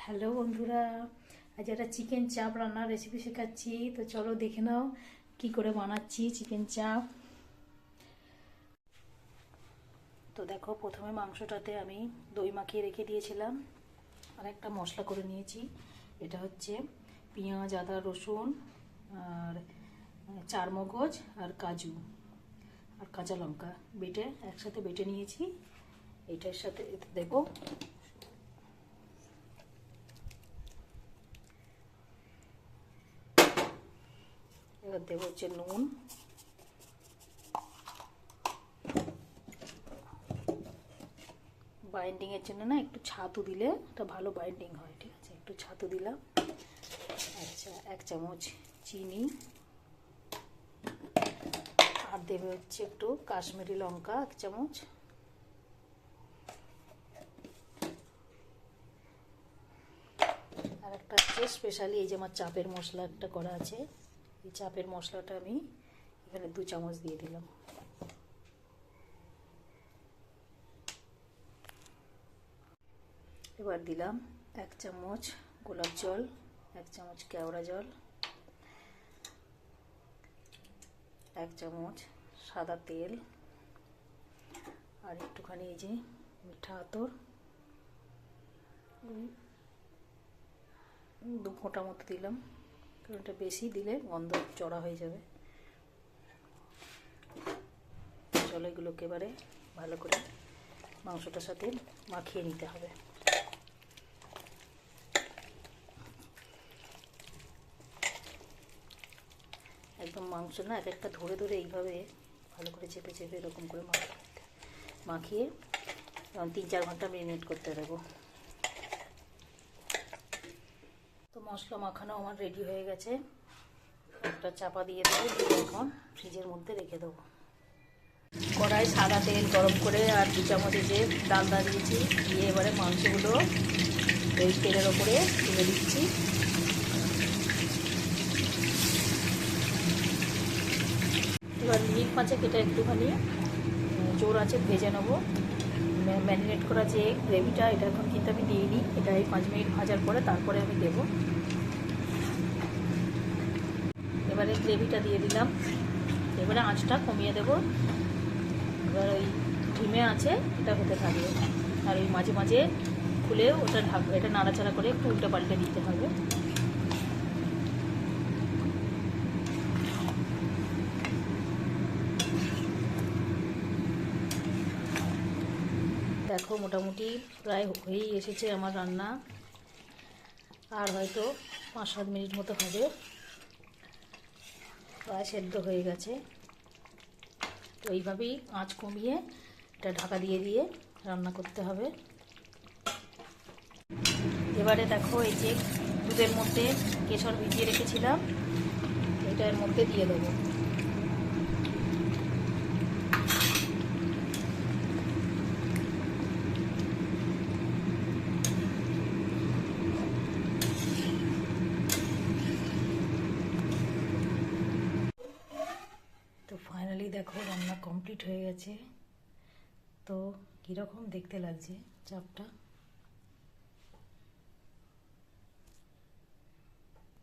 Hello বন্ধুরা, আজ একটা চিকেন চাপ রান্নার রেসিপি শেখাচ্ছি। তো চলো দেখে নাও কি করে বানাচ্ছি চিকেন চাপ। তো দেখো, প্রথমে মাংসটাতে আমি দই মাখিয়ে রেখে দিয়েছিলাম আর একটা মশলা করে নিয়েছি। এটা হচ্ছে পেঁয়াজ, আদা, রসুন আর চারমগজ আর কাজু আর কাঁচা লঙ্কা একসাথে বেটে নিয়েছি। এটার সাথে দেবো এবার দেবো হচ্ছে নুন, বাইন্ডিংয়ের জন্য না একটু ছাতু দিলে এটা ভালো বাইন্ডিং হয়। ঠিক আছে, একটু ছাতু দিলাম। আচ্ছা, 1 চামচ চিনি আর দেবে হচ্ছে একটু কাশ্মীরি লঙ্কা 1 চামচ, আর একটা হচ্ছে স্পেশালি এই যে আমার চাপের মশলা একটা করা আছে, এই চাপের মশলাটা আমি এখানে 2 চামচ দিয়ে দিলাম। এবার দিলাম 1 চামচ গোলাপ জল, 1 চামচ কেওড়া জল, 1 চামচ সাদা তেল আর একটুখানি এই যে মিঠা আতর 2 ফোঁটা মতো দিলাম, কারণ এটা বেশি দিলে গন্ধ চড়া হয়ে যাবে। চলো এগুলোকে এবারে ভালো করে মাংসটার সাথে মাখিয়ে নিতে হবে। একদম মাংস না এক একটা ধরে ধরে এইভাবে ভালো করে চেপে চেপে এরকম করে মাখিয়ে 3-4 ঘন্টা ম্যারিনেট করতে দেবো। তো মশলা মাখানো আমার রেডি হয়ে গেছে। একটা চাপা দিয়ে দেবো, এখন ফ্রিজের মধ্যে রেখে দেবো। কড়াই সাদা তেল গরম করে আর 2 চামচ যে ডালদা দিয়েছি, দিয়ে এবারে মাংসগুলো এই তেলের ওপরে তুলে দিচ্ছি। এবার মিনিট 5 এটা একটুখানি জোর আছে ভেজে নেবো। ম্যারিনেট করা যে গ্রেভিটা, এটা এখন কিন্তু আমি দিইনি, এটা এই 5 মিনিট ভাজার পরে তারপরে আমি দেবো। এবারে গ্রেভিটা দিয়ে দিলাম, এবারে আঁচটা কমিয়ে দেবো। এবার ওই ধিমে আছে এটা হতে থাকবে, আর ওই মাঝে মাঝে খুলে ওটা এটা নাড়াচাড়া করে একটু উল্টে পাল্টে দিতে হবে। দেখো মোটামুটি প্রায় হয়েই এসেছে আমার রান্না, আর হয়তো 5-7 মিনিট মতো হবে, প্রায় সেদ্ধ হয়ে গেছে। তো এইভাবেই আঁচ কমিয়ে এটা ঢাকা দিয়ে দিয়ে রান্না করতে হবে। এবারে দেখো এই যে দুধের মধ্যে কেশর ভিজিয়ে রেখেছিলাম, এটার মধ্যে দিয়ে দেবো। তো ফাইনালি দেখো রান্না কমপ্লিট হয়ে গেছে। তো কীরকম দেখতে লাগছে চাপটা।